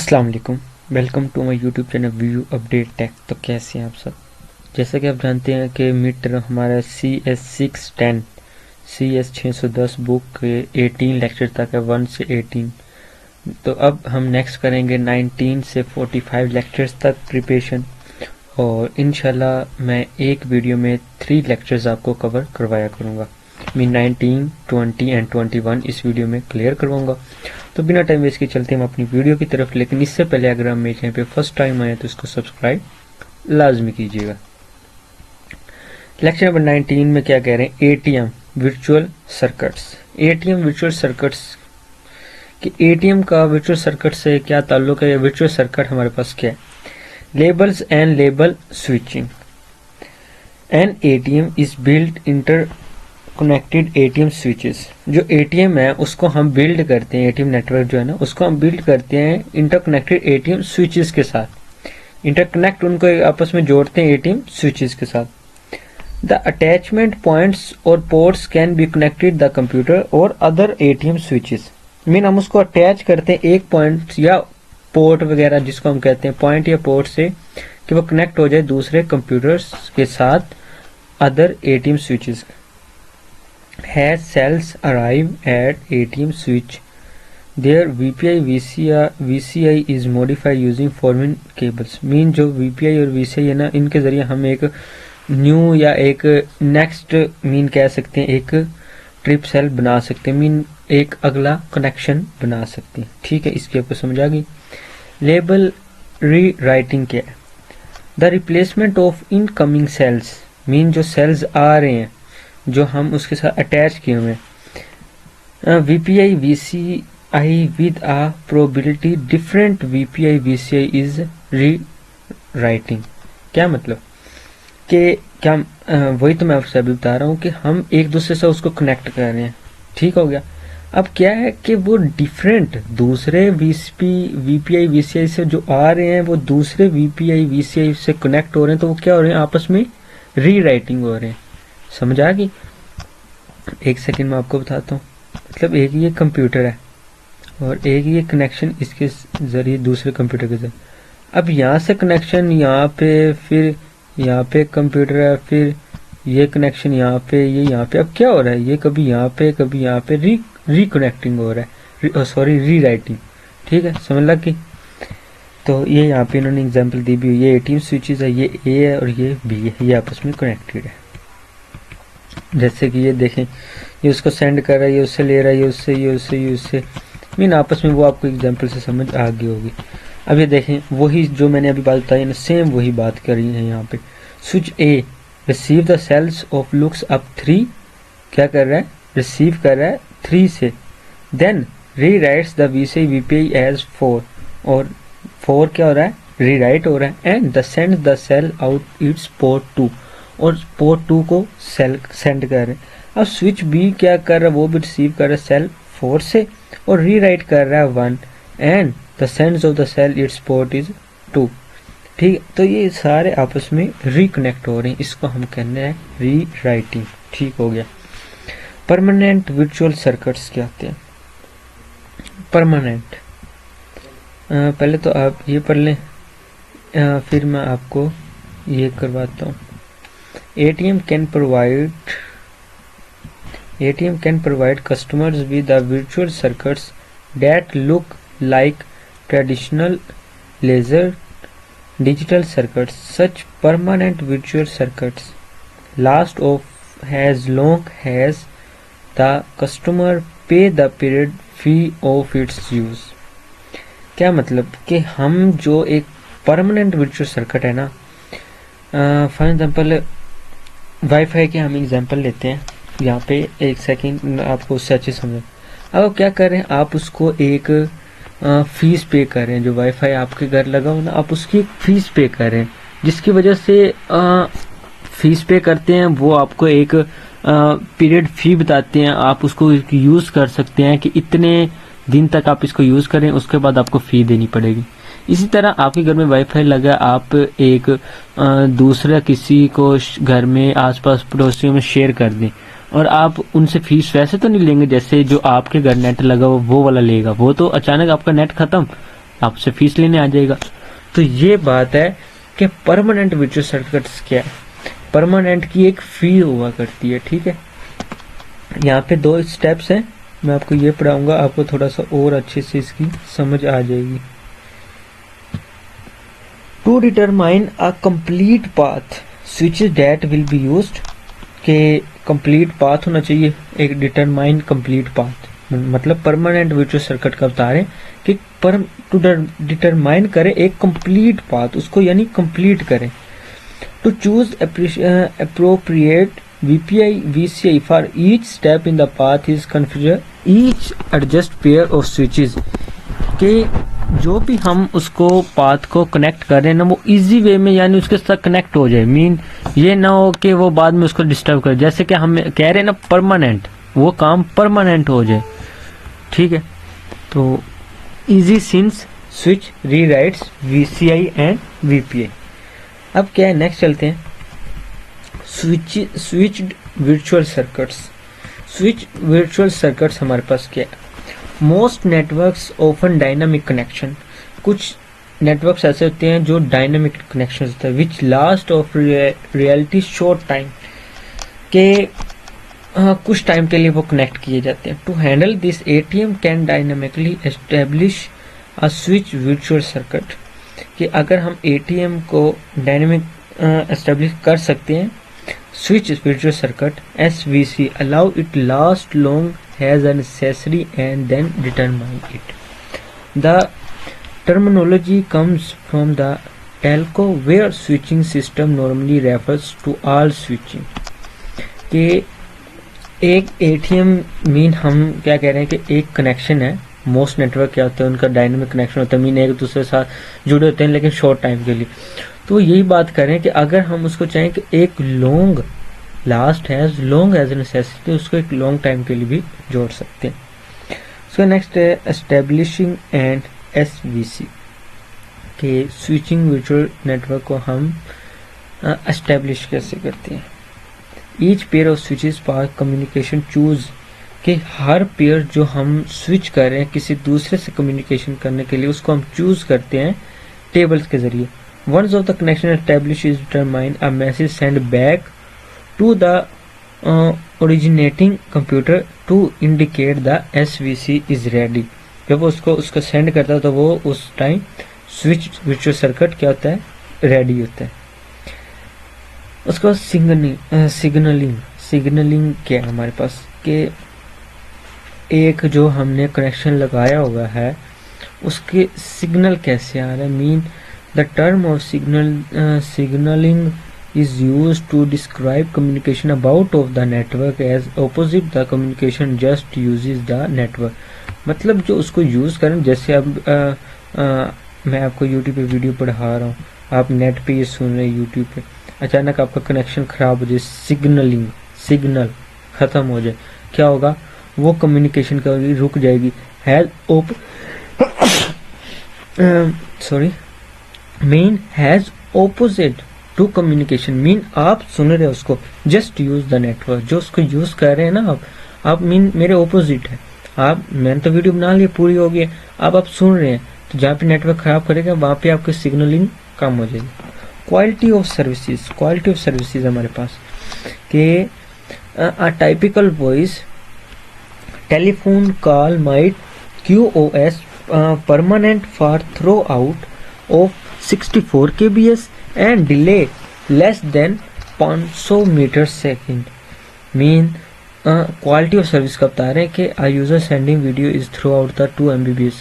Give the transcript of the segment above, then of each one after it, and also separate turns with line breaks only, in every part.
अस्सलाम वालेकुम, welcome to my YouTube channel View Update Tech. तो कैसे हैं आप सब। जैसा कि आप जानते हैं कि मिड टर्म हमारा CS610 CS610 बुक के 18 लेक्चर तक है, 1 से 18। तो अब हम नेक्स्ट करेंगे 19 से 45 लेक्चर्स तक प्रिपरेशन, और इंशाल्लाह मैं एक वीडियो में 3 लेक्चर्स आपको कवर करवाया करूँगा। मैं 19, 20 एंड 21 इस वीडियो में क्लियर करवाऊंगा। तो बिना टाइम वेस्ट के चलते हम अपनी वीडियो की तरफ, लेकिन इससे पहले अगर आप मेरे चैनल पे फर्स्ट टाइम आए तो इसको सब्सक्राइब लाजमी कीजिएगा। लेक्चर नंबर 19 में क्या कह रहे हैं, ATM virtual circuits. ATM virtual circuits कि एटीएम का वर्चुअल सर्किट से क्या ताल्लुक है, या वर्चुअल सर्किट हमारे पास क्या है। Labels and label switching. N ATM is build inter connected ATM switches. जो एटीएम है उसको हम बिल्ड करते हैं, एटीएम नेटवर्क जो है ना उसको हम बिल्ड करते हैं इंटरकनेक्टेड एटीएम स्विचेस के साथ। इंटरकनेक्ट उनको आपस में जोड़ते हैं एटीएम स्विचेस के साथ। द अटैचमेंट पॉइंट्स और ports can be connected the computer और अदर एटीएम स्विचेस। मीन हम उसको अटैच करते हैं एक पॉइंट या पोर्ट वगैरह, जिसको हम कहते हैं पॉइंट या पोर्ट से, कि वो कनेक्ट हो जाए दूसरे कंप्यूटर्स के साथ, other ATM switches. Has cells arrive at ATM switch. Their VPI VCI is modified using following cables. Mean जो VPI और VCI है ना, इनके जरिए हम एक न्यू या एक नेक्स्ट मीन कह सकते हैं, एक ट्रिप सेल बना सकते हैं, मीन एक अगला कनेक्शन बना सकते हैं। ठीक है, इसकी आपको समझ आ गई। लेबल री राइटिंग क्या है, the replacement of incoming cells. Mean जो सेल्स आ रहे हैं जो हम उसके साथ अटैच किए हुए हैं। VPI VCI with a probability different VPI VCI is rewriting। क्या मतलब कि क्या वही तो मैं आपसे अभी बता रहा हूँ कि हम एक दूसरे से उसको कनेक्ट कर रहे हैं। ठीक हो गया। अब क्या है कि वो डिफरेंट दूसरे VPI VCI से जो आ रहे हैं वो दूसरे VPI VCI से कनेक्ट हो रहे हैं, तो वो क्या हो रहे हैं, आपस में रीराइटिंग हो रहे हैं। समझ आ गई। एक सेकंड में आपको बताता हूँ। मतलब एक ये कंप्यूटर है और एक ये कनेक्शन इसके जरिए दूसरे कंप्यूटर के साथ। अब यहाँ से कनेक्शन यहाँ पे, फिर यहाँ पे कंप्यूटर है, फिर ये कनेक्शन यहाँ पे, ये यहाँ पे। अब क्या हो रहा है, ये कभी यहाँ पे कभी यहाँ पे रिकनेक्टिंग हो रहा है, सॉरी रीराइटिंग। ठीक है, समझ लग गई। तो ये यहाँ पे इन्होंने एग्जाम्पल दी भी हुई। ये एटीएम स्विचेस है, ये ए है और ये बी है, ये आपस में कनेक्टेड है। जैसे कि ये देखें, ये उसको सेंड कर रहा है, ये उससे ले रहा है, ये उससे, ये उससे, ये उससे, मीन आपस में। वो आपको एग्जांपल से समझ आ गई होगी। अब ये देखें, वही जो मैंने अभी बात बताई ना, सेम वही बात कर रही है यहाँ पे। Switch a receive the cells of looks up 3। क्या कर रहा है, रिसीव कर रहा है 3 से। Then rewrites the VCI VPI as 4, और 4 क्या हो रहा है, री राइट हो रहा है। And the send the sell out it's port 2, और पोर्ट 2 को सेल सेंड कर रहे हैं। अब स्विच बी क्या कर रहा है, वो भी रिसीव कर रहा है सेल 4 से और रीराइट कर रहा है 1, and the sends of the cell its port is 2। ठीक, तो ये सारे आपस में रिकनेक्ट हो रहे हैं, इसको हम कहते हैं रीराइटिंग। ठीक हो गया। परमानेंट वर्चुअल सर्किट्स क्या होते हैं। परमानेंट, पहले तो आप ये पढ़ लें, फिर मैं आपको ये करवाता हूँ। ATM can provide customers with the virtual circuits that look like traditional laser digital circuits. Such permanent virtual circuits last of as long as the customer pay the period fee of its use। क्या मतलब कि हम जो एक permanent virtual circuit है ना, for example wifi के हम एग्जांपल लेते हैं। यहाँ पे एक सेकंड आपको उससे अच्छे समझ। अब आप क्या कर रहे हैं, आप उसको एक फीस पे कर रहे हैं। जो वाईफाई आपके घर लगा हो ना, आप उसकी एक फीस पे कर रहे हैं, जिसकी वजह से फीस पे करते हैं। वो आपको एक पीरियड फी बताते हैं, आप उसको यूज़ कर सकते हैं कि इतने दिन तक आप इसको यूज़ करें, उसके बाद आपको फ़ी देनी पड़ेगी। इसी तरह आपके घर में वाईफाई लगा, आप एक दूसरा किसी को घर में आसपास पड़ोसियों में शेयर कर दें, और आप उनसे फीस वैसे तो नहीं लेंगे जैसे जो आपके घर नेट लगा वो वाला लेगा। वो तो अचानक आपका नेट खत्म आपसे फीस लेने आ जाएगा। तो ये बात है कि परमानेंट वर्चुअल सर्किट्स क्या है। परमानेंट की एक फी हुआ करती है, ठीक है। यहाँ पे 2 स्टेप्स हैं, मैं आपको ये पढ़ाऊंगा, आपको थोड़ा सा और अच्छे से इसकी समझ आ जाएगी। To determine a complete path switches that will be used, के कंप्लीट पाथ होना चाहिए। एक डिटरमाइन कंप्लीट पाथ मतलब परमानेंट वर्चुअल सर्किट का बता रहे हैं कि टू डिटरमाइन करें एक कंप्लीट पाथ, उसको यानी कंप्लीट करें। To choose appropriate VPI VCI for each step in the path is configure each adjust pair of switches, कि जो भी हम उसको पाथ को कनेक्ट कर रहे हैं ना वो इजी वे में यानी उसके साथ कनेक्ट हो जाए। मीन ये ना हो कि वो बाद में उसको डिस्टर्ब करे। जैसे कि हम कह रहे हैं ना परमानेंट, वो काम परमानेंट हो जाए, ठीक है। तो easy since switch rewrites VCI and VPI। अब क्या है, नेक्स्ट चलते हैं। Switched virtual circuits. Switch virtual circuits हमारे पास क्या है। Most networks open dynamic connection. कुछ नेटवर्क्स ऐसे होते हैं जो डायनामिक कनेक्शन होते हैं, which last of reality short time, के कुछ टाइम के लिए वो कनेक्ट किए जाते हैं। To handle this ATM can dynamically establish a switch virtual circuit, कि अगर हम ATM को डायनामिक एस्टेब्लिश कर सकते हैं। Switch virtual circuit SVC allow it last long as a necessary and then determine it. The terminology comes from the telco where switching system normally refers to all switching, कि एक ATM mean हम क्या कह रहे हैं कि एक connection है। मोस्ट नेटवर्क क्या होते हैं, उनका डायनामिक कनेक्शन होता है, मीन एक दूसरे के साथ जुड़े होते हैं लेकिन शॉर्ट टाइम के लिए। तो यही बात करें कि अगर हम उसको चाहें कि एक long last as long as necessity, उसको एक लॉन्ग टाइम के लिए भी जोड़ सकते हैं। सो नेक्स्ट है एस्टेब्लिशिंग एंड SVC, के स्विचिंग वर्चुअल नेटवर्क को हम एस्टेब्लिश कैसे करते हैं। Each pair of switches for communication choose, कि हर पेयर जो हम स्विच कर रहे हैं किसी दूसरे से कम्युनिकेशन करने के लिए उसको हम चूज करते हैं टेबल्स के जरिए। Once of the connection establish is determine a message send back to the originating computer to indicate the SVC is ready. जब वो उसको सेंड करता है तो वो उस टाइम स्विच वर्चुअल सर्किट क्या होता है, रेडी होता है। उसके बाद सिग्नलिंग क्या है हमारे पास, के एक जो हमने कनेक्शन लगाया हुआ है उसके सिग्नल कैसे आ रहे हैं। Mean the term of signalling is used to describe communication about of the network as opposite the communication just uses the network। मतलब जो उसको यूज करें, जैसे अब मैं आपको YouTube पे वीडियो पढ़ा रहा हूँ, आप नेट पे ये सुन रहे हैं YouTube पे, अचानक आपका कनेक्शन खराब हो जाए, सिग्नल खत्म हो जाए, क्या होगा, वो कम्युनिकेशन का रुक जाएगी। Has opposite to communication, mean आप सुन रहे हो उसको, जस्ट यूज द नेटवर्क, जो उसको यूज कर रहे हैं ना आप मीन मेरे ऑपोजिट है। मैंने तो वीडियो बना ली, पूरी हो गई, अब आप सुन रहे हैं, तो जहाँ पे नेटवर्क खराब करेगा वहाँ पे आपकी सिग्नलिंग कम हो जाएगी। क्वालिटी ऑफ सर्विसेज हमारे पास के a typical voice telephone call might QoS permanent for throughout of 64 kbs and delay less than 500 meter second। Mean quality of service का बता रहे हैं कि a user sending video is throughout the 2 Mbps।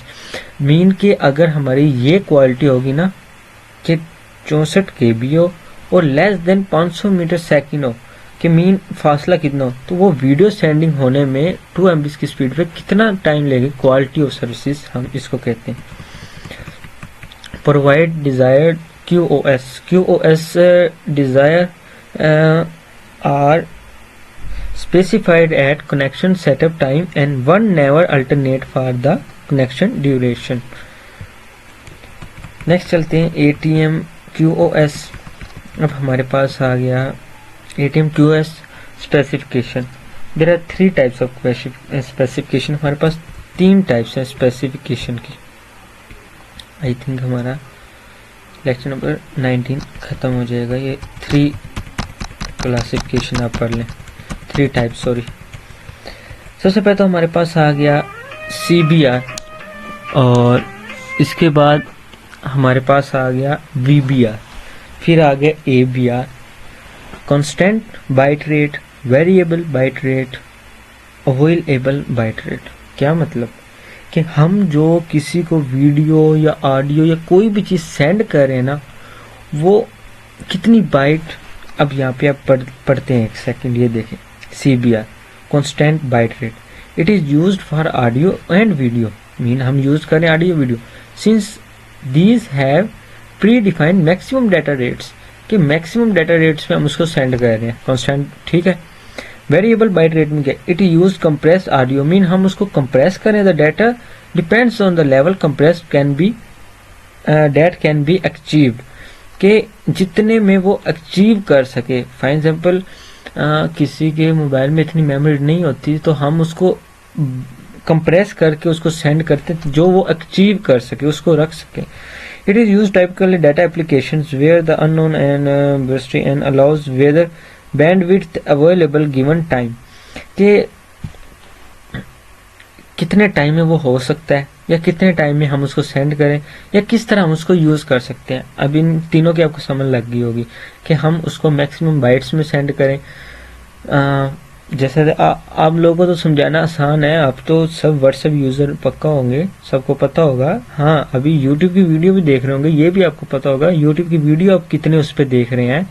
Mean कि अगर हमारी ये quality होगी ना कि 64 kb हो और लेस देन 500 मीटर सेकेंड हो, कि मीन फासला कितना हो, तो वो वीडियो सेंडिंग होने में 2 MB की स्पीड पे कितना टाइम लगेगी, क्वालिटी ऑफ सर्विसेज हम इसको कहते हैं। Provide desired QoS desire are specified at connection setup time and one never alternate for the connection duration. Next चलते हैं ATM QoS। अब हमारे पास आ गया ATM QoS specification. There are 3 types of specification, हमारे पास 3 टाइप्स है स्पेसिफिकेशन की। I think हमारा लेक्चर नंबर 19 ख़त्म हो जाएगा। ये 3 क्लासिफिकेशन आप पढ़ लें, 3 टाइप सॉरी। सबसे पहले तो हमारे पास आ गया CBR, और इसके बाद हमारे पास आ गया VBR, फिर आ गया ABR, constant byte rate, variable byte rate, available byte rate. क्या मतलब कि हम जो किसी को वीडियो या ऑडियो या कोई भी चीज़ सेंड कर रहे हैं ना, वो कितनी बाइट, अब यहाँ पे आप पढ़ते हैं एक सेकंड, ये देखें CBR constant byte rate, it is used for audio and video, mean हम यूज़ करें audio video, since these have predefined maximum data rates, कि मैक्सिमम डाटा रेट्स में हम उसको सेंड कर रहे हैं कांस्टेंट, ठीक है। वेरिएबल बाइट रेट में क्या, it use compress audio, mean हम उसको कंप्रेस करें, the data depends on the level compress can be date can be achieved, के जितने में वो अचीव कर सके। फॉर एग्जाम्पल किसी के मोबाइल में इतनी मेमोरी नहीं होती, तो हम उसको कंप्रेस करके उसको सेंड करते जो वो अचीव कर सके, उसको रख सके। It is use typically data applications where the unknown and vesty and allows whether bandwidth available given time, कि कितने टाइम में वो हो सकता है या कितने टाइम में हम उसको सेंड करें या किस तरह हम उसको यूज़ कर सकते हैं। अब इन तीनों की आपको समझ लग गई होगी कि हम उसको मैक्सिमम बाइट्स में सेंड करें। जैसे आप लोगों को तो समझाना आसान है, आप तो सब व्हाट्सएप यूज़र पक्का होंगे, सबको पता होगा। हाँ, अभी यूट्यूब की वीडियो भी देख रहे होंगे, ये भी आपको पता होगा यूट्यूब की वीडियो आप कितने उस पर देख रहे हैं,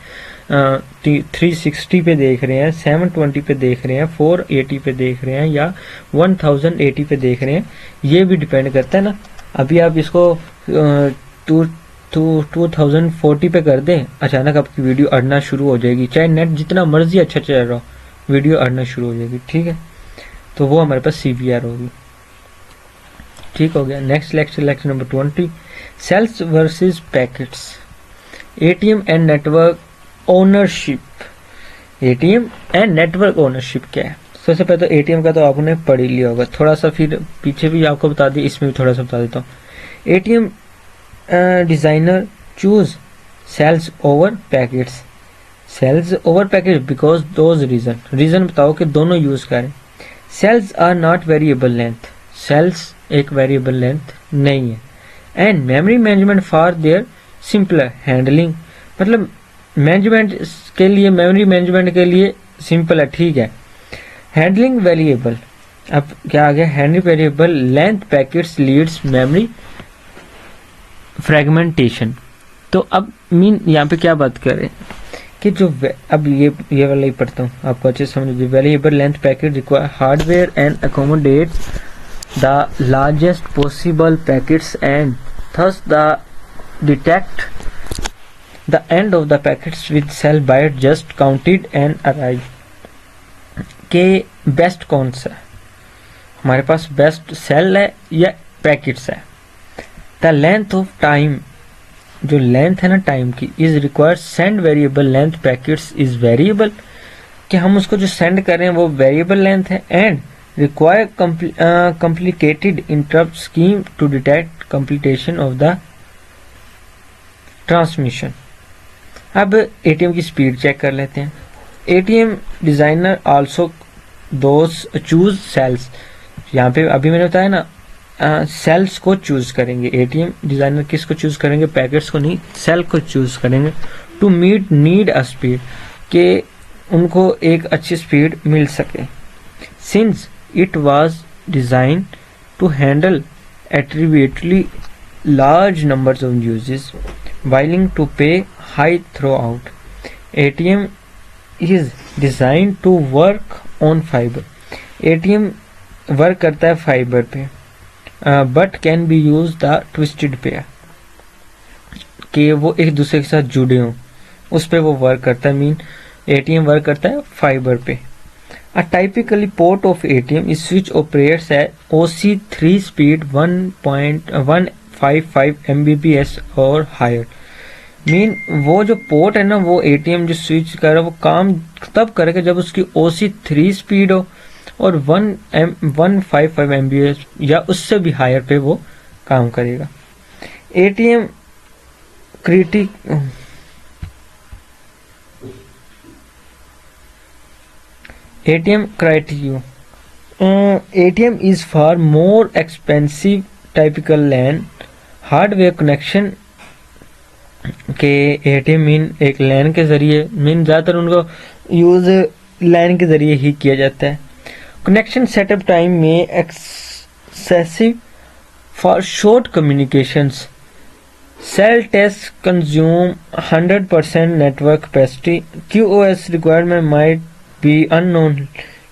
360 पे देख रहे हैं, 720 पे देख रहे हैं, 480 पे देख रहे हैं या 1080 पे देख रहे हैं, ये भी डिपेंड करता है ना। अभी आप इसको 2040 पे कर दें, अचानक आपकी वीडियो अड़ना शुरू हो जाएगी, चाहे नेट जितना मर्जी अच्छा चल रहा हो, वीडियो अड़ना शुरू हो जाएगी, ठीक है। तो वो हमारे पास CBR होगी, ठीक हो गया। Next lecture number 20, cells versus packets, ATM and network ownership. ATM and network ownership क्या है? सबसे पहले तो ATM का तो आपने पढ़ ही लिया होगा, थोड़ा सा फिर पीछे भी आपको बता दिया, इसमें भी थोड़ा सा बता देता हूँ। ATM designer choose cells over packets, cells over packet because those reason बताओ कि दोनों यूज करें। Cells are not variable length, cells एक वेरिएबल लेंथ नहीं है। And memory management for their simpler handling, मतलब मैनेजमेंट के लिए, मेमोरी मैनेजमेंट के लिए सिंपल है, ठीक है। हैंडलिंग वेरिएबल, अब क्या आ गया, handling variable length packets leads memory fragmentation. तो अब मीन यहाँ पे क्या बात करें कि जो अब ये वाला ही पढ़ता हूँ, आपको अच्छे से समझ। Variable length packet require hardware and accommodate the largest possible packets and thus the detect the end of the packets with cell byte just counted and arrive। के बेस्ट कौन सा हमारे पास, बेस्ट सेल है या पैकेट्स है। The length of time, जो length है ना टाइम की, is required send variable length packets is variable, कि हम उसको जो सेंड कर रहे हैं वो वेरिएबल लेंथ है। And require complicated interrupt scheme to detect completion of the transmission. अब ATM की स्पीड चेक कर लेते हैं। ATM designer also those choose cells, यहाँ पे अभी मैंने बताया ना, सेल्स को चूज करेंगे। ATM डिजाइनर किसको चूज करेंगे, पैकेट्स को नहीं, सेल को चूज करेंगे। To meet need a speed, के उनको एक अच्छी स्पीड मिल सके। Since it was design to handle arbitrarily large numbers of uses willing to pay high throughput, ATM is designed to work on fiber। ATM work करता है fibre पे, but can be use the twisted pair, कि वो एक दूसरे के साथ जुड़े हों, उस पे वो वर्क करता है। मीन ATM वर्क करता है फाइबर पे। A typically port of ATM is switch operates at OC3 speed 1.155 Mbps और हायर। मीन वो जो पोर्ट है ना, वो ATM जो स्विच कर रहा है वो काम तब करेगा जब उसकी OC3 स्पीड हो और 155 Mbps या उससे भी हायर पे वो काम करेगा। ATM criteria. ATM is far more expensive typical LAN hardware connection के एटीएम मीन एक लैन के जरिए मीन ज़्यादातर उनको यूज़ लैन के जरिए ही किया जाता है। कनेक्शन सेटअप टाइम में excessive for short communications cell test consume 100% network capacity QoS requirement might be unknown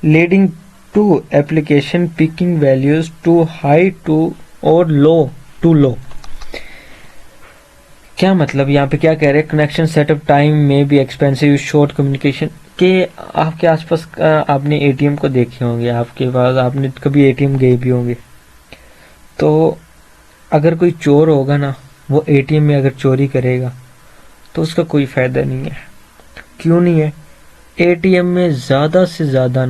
leading to application picking values too high too और लो टू लो। क्या मतलब यहाँ पे क्या कह रहे हैं, कनेक्शन सेटअप टाइम में भी एक्सपेंसिव शॉर्ट कम्युनिकेशन के आपके आसपास आपने एटीएम को देखे होंगे, आपके पास आपने कभी एटीएम गए भी होंगे, तो अगर कोई चोर होगा ना वो एटीएम में अगर चोरी करेगा तो उसका कोई फायदा नहीं है। क्यों नहीं है? एटीएम में ज़्यादा से ज़्यादा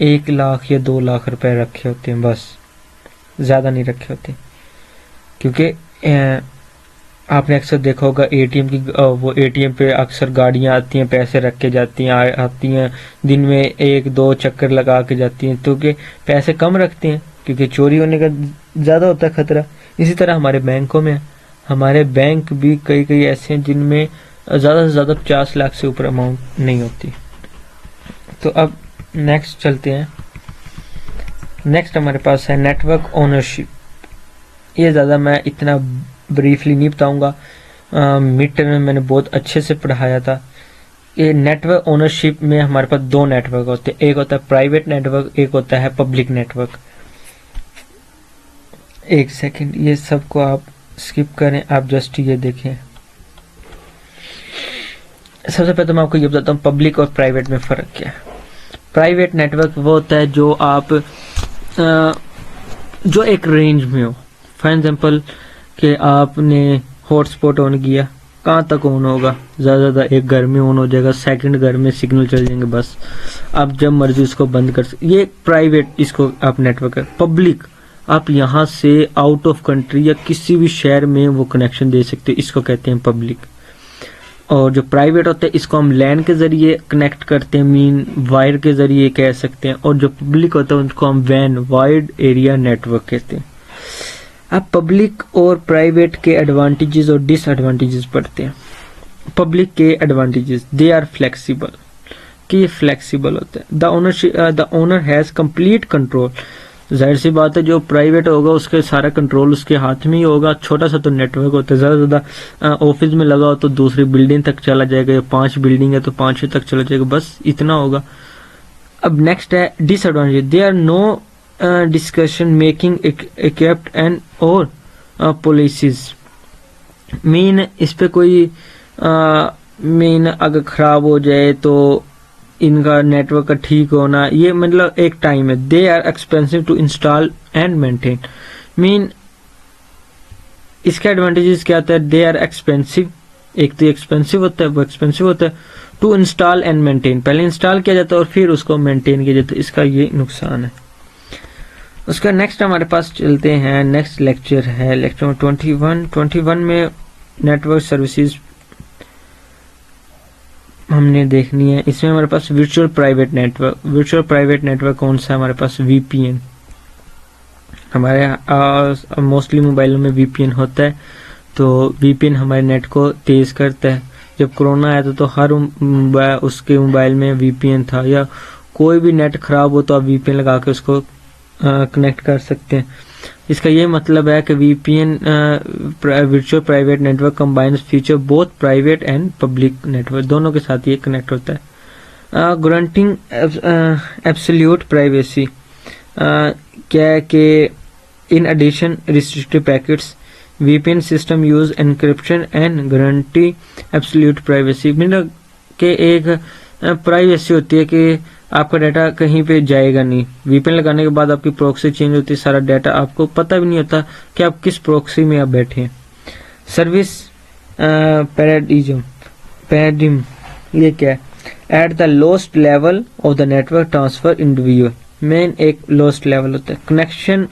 1 लाख या 2 लाख रुपए रखे होते हैं, बस ज़्यादा नहीं रखे होते। क्योंकि आपने अक्सर देखा होगा एटीएम की वो एटीएम पे अक्सर गाड़ियाँ आती हैं, पैसे रख के जाती हैं, आती हैं दिन में 1-2 चक्कर लगा के जाती हैं, क्योंकि पैसे कम रखते हैं क्योंकि चोरी होने का ज़्यादा होता है खतरा। इसी तरह हमारे बैंकों में, हमारे बैंक भी कई ऐसे हैं जिनमें ज़्यादा से ज़्यादा 50 लाख से ऊपर अमाउंट नहीं होती। तो अब नेक्स्ट चलते हैं। नेक्स्ट हमारे पास है नेटवर्क ओनरशिप। ये ज़्यादा मैं इतना ब्रीफली नहीं बताऊंगा, मिड टर्म में मैंने बहुत अच्छे से पढ़ाया था। ये नेटवर्क ओनरशिप में हमारे पास 2 नेटवर्क होते हैं, एक होता है प्राइवेट नेटवर्क, एक होता है पब्लिक नेटवर्क। एक सेकंड, ये सबको आप स्किप करें, आप जस्ट ये देखें। सबसे पहले तो मैं आपको ये बताता हूँ पब्लिक और प्राइवेट में फ़र्क क्या है। प्राइवेट नेटवर्क वो होता है जो आप जो एक रेंज में हो। फॉर एग्जांपल कि आपने हॉटस्पॉट ऑन किया, कहाँ तक ऑन होगा? ज़्यादा एक घर में ऑन हो जाएगा, सेकंड घर में सिग्नल चल जाएंगे, बस आप जब मर्जी उसको बंद कर सकते। ये प्राइवेट, इसको आप नेटवर्क है। पब्लिक, आप यहाँ से आउट ऑफ कंट्री या किसी भी शहर में वो कनेक्शन दे सकते हो, इसको कहते हैं पब्लिक। और जो प्राइवेट होता है इसको हम लैन के ज़रिए कनेक्ट करते हैं, मीन वायर के ज़रिए कह सकते हैं। और जो पब्लिक होता है उनको हम वैन वाइड एरिया नेटवर्क कहते हैं। अब पब्लिक और प्राइवेट के एडवांटेजेस और डिसएडवांटेजेस पढ़ते हैं। पब्लिक के एडवांटेजेस, दे आर फ्लेक्सिबल, कि ये फ्लेक्सिबल होता है। The owner has complete control. जाहिर सी बात है जो प्राइवेट होगा उसके सारा कंट्रोल उसके हाथ में ही होगा। छोटा सा तो नेटवर्क होता है, ज़्यादा ऑफिस में लगा हो तो दूसरी बिल्डिंग तक चला जाएगा, या 5 बिल्डिंग है तो 5 तक चला जाएगा, बस इतना होगा। अब नेक्स्ट है disadvantage, they are no discussion making equipped and और पॉलिसीज। मीन इस पे कोई मीन अगर ख़राब हो जाए तो इनका नेटवर्क का ठीक होना, ये मतलब एक टाइम है। They are expensive to install and maintain. Mean इसका एडवांटेजेस क्या होता है? दे आर एक्सपेंसिव, एक तो एक्सपेंसिव होता है, वो एक्सपेंसिव होता है। टू इंस्टॉल एंड मेंटेन, पहले इंस्टॉल किया जाता है और फिर उसको मेंटेन किया जाता है, इसका ये नुकसान है। उसका नेक्स्ट हमारे पास चलते हैं, नेक्स्ट लेक्चर है लेक्चर 21 में नेटवर्क सर्विसेज हमने देखनी है। इसमें हमारे पास वर्चुअल प्राइवेट नेटवर्क कौन सा है हमारे पास? VPN। हमारे मोस्टली मोबाइलों में VPN होता है, तो VPN हमारे नेट को तेज़ करता है। जब कोरोना आया था तो हर उसके मोबाइल में VPN था, या कोई भी नेट ख़राब हो तो आप VPN लगा के उसको कनेक्ट कर सकते हैं। इसका ये मतलब है कि VPN virtual private network combines feature both private and public network, दोनों के साथ ये कनेक्ट होता है। गारंटिंग एब्सोल्यूट प्राइवेसी, क्या है कि in addition restricted packets VPN system use encryption and guarantee absolute privacy. मतलब कि एक प्राइवेसी होती है कि आपका डाटा कहीं पे जाएगा नहीं। VPN लगाने के बाद आपकी प्रॉक्सी चेंज होती है, सारा डाटा आपको पता भी नहीं होता कि आप किस प्रॉक्सी में आप बैठे हैं। सर्विस पैराडिम, ये क्या है? At the lowest level of the network transfer individual, main एक लोएस्ट लेवल होता है। कनेक्शन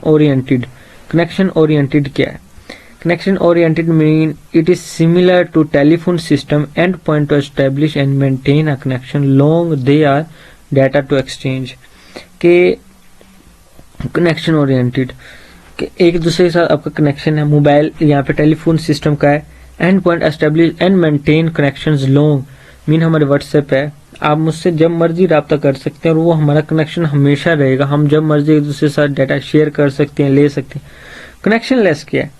ओरिएंटेड क्या है? Connection oriented mean it is similar to telephone system endpoint to establish and maintain a connection long they are data to exchange. के connection oriented कि एक दूसरे के साथ आपका कनेक्शन है, मोबाइल यहाँ पे टेलीफोन सिस्टम का है, and point establish and maintain connections long mean हमारे व्हाट्सएप है, आप मुझसे जब मर्जी रब्ता कर सकते हैं और वो हमारा कनेक्शन हमेशा रहेगा, हम जब मर्जी एक दूसरे के साथ डाटा शेयर कर सकते हैं, ले सकते हैं. कनेक्शन लेस क्या है?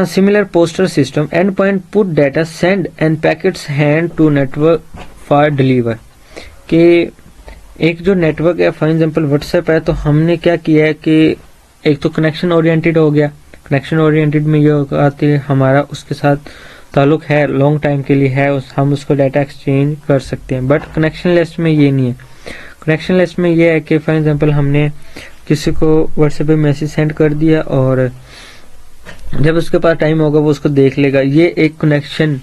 Similar postal system endpoint put data send and packets hand to network for deliver. कि एक जो नेटवर्क है फॉर एग्जांपल व्हाट्सएप है, तो हमने क्या किया है कि एक तो कनेक्शन ओरिएंटेड हो गया. कनेक्शन ओरिएंटेड में ये होगा कि हमारा उसके साथ ताल्लुक है, लॉन्ग टाइम के लिए है, हम उसको डाटा एक्सचेंज कर सकते हैं. बट कनेक्शन लेस में ये नहीं है. कनेक्शन लेस में ये है कि फॉर एग्जांपल हमने किसी को व्हाट्सएप पे मैसेज सेंड कर दिया और जब उसके पास टाइम होगा वो उसको देख लेगा. ये एक कनेक्शन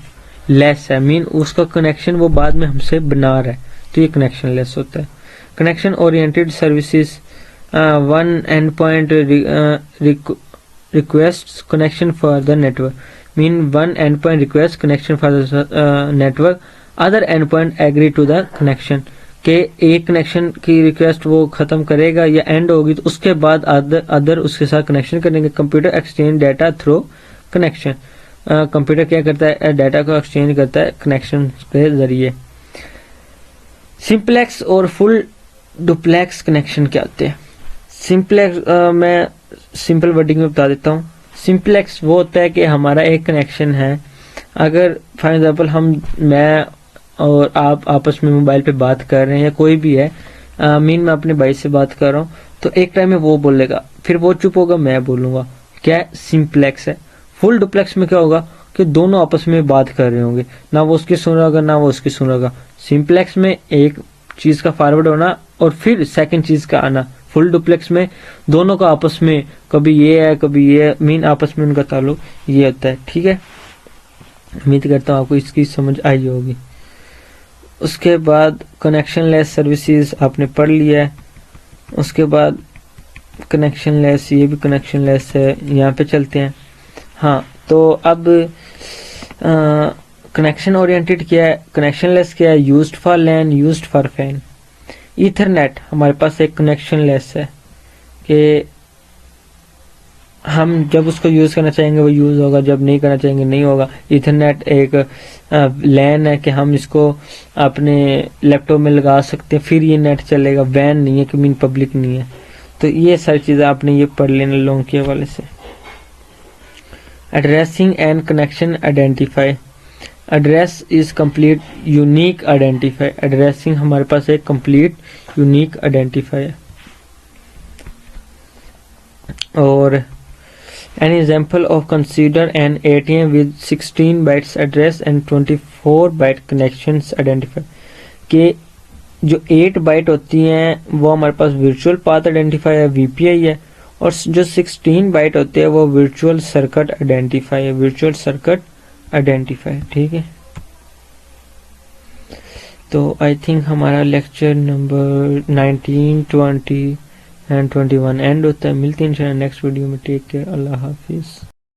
लेस है, मीन उसका कनेक्शन वो बाद में हमसे बना रहा है, तो ये कनेक्शन लेस होता है. Connection oriented services one end point request connection for the network mean one end point request connection for the network other end point agree to the connection. के एक कनेक्शन की रिक्वेस्ट वो खत्म करेगा या and होगी तो उसके बाद अदर उसके साथ कनेक्शन करेंगे. Computer exchange data through connection. Computer क्या करता है? डाटा को एक्सचेंज करता है कनेक्शन के जरिए. सिंपलेक्स और फुल डुप्लेक्स कनेक्शन क्या होते हैं? सिंपलेक्स मैं सिंपल वर्डिंग में बता देता हूँ. सिंपलेक्स वो होता है कि हमारा एक कनेक्शन है, अगर फॉर एग्जाम्पल मैं और आप आपस में मोबाइल पे बात कर रहे हैं या कोई भी है, मीन मैं अपने भाई से बात कर रहा हूँ, तो एक टाइम में वो बोलेगा, फिर वो चुप होगा, मैं बोलूंगा. क्या सिंपलेक्स है. फुल डुप्लेक्स में क्या होगा कि दोनों आपस में बात कर रहे होंगे, ना वो उसकी सुन रहा होगा ना वो उसकी सुन रहा होगा. सिंपलेक्स में एक चीज का फॉरवर्ड होना और फिर सेकंड चीज का आना. फुल डुप्लेक्स में दोनों का आपस में कभी ये है कभी ये है, मीन आपस में उनका ताल्लुक ये होता है. ठीक है, उम्मीद करता हूँ आपको इसकी समझ आई होगी. उसके बाद कनेक्शन लेस सर्विसेज आपने पढ़ लिया है. उसके बाद कनेक्शन लेस, ये भी कनेक्शन लेस है. यहाँ पे चलते हैं. हाँ, तो अब कनेक्शन ओरिएंटेड क्या है, कनेक्शन लेस क्या है? Used for LAN, used for WAN. Ethernet हमारे पास एक कनेक्शन लेस है कि हम जब उसको यूज करना चाहेंगे वो यूज होगा, जब नहीं करना चाहेंगे नहीं होगा. इथरनेट एक लैन है कि हम इसको अपने लैपटॉप में लगा सकते हैं, फिर ये नेट चलेगा. वैन नहीं है कि मीन पब्लिक नहीं है. तो ये सारी चीजें आपने ये पढ़ लेना लॉन्ग के हवाले से. Addressing and connection identify. Address is complete unique identify. Addressing हमारे पास एक कंप्लीट यूनिक आइडेंटिफाई है. और an example of consider an ATM with 16 bytes address and 24 byte connections identifier. कि जो 8 बाइट होती हैं वो हमारे पास वर्चुअल पाथ आइडेंटिफाई है, VPI है, और जो 16 बाइट होते हैं वो वर्चुअल सर्किट आइडेंटिफाई है, वर्चुअल सर्किट आइडेंटिफाई. ठीक है, तो आई थिंक हमारा लेक्चर नंबर 19, 20 एंड 21 एंड होता है. मिलते हैं इंशाल्लाह नेक्स्ट वीडियो में. टेक केयर, अल्लाह हाफिज.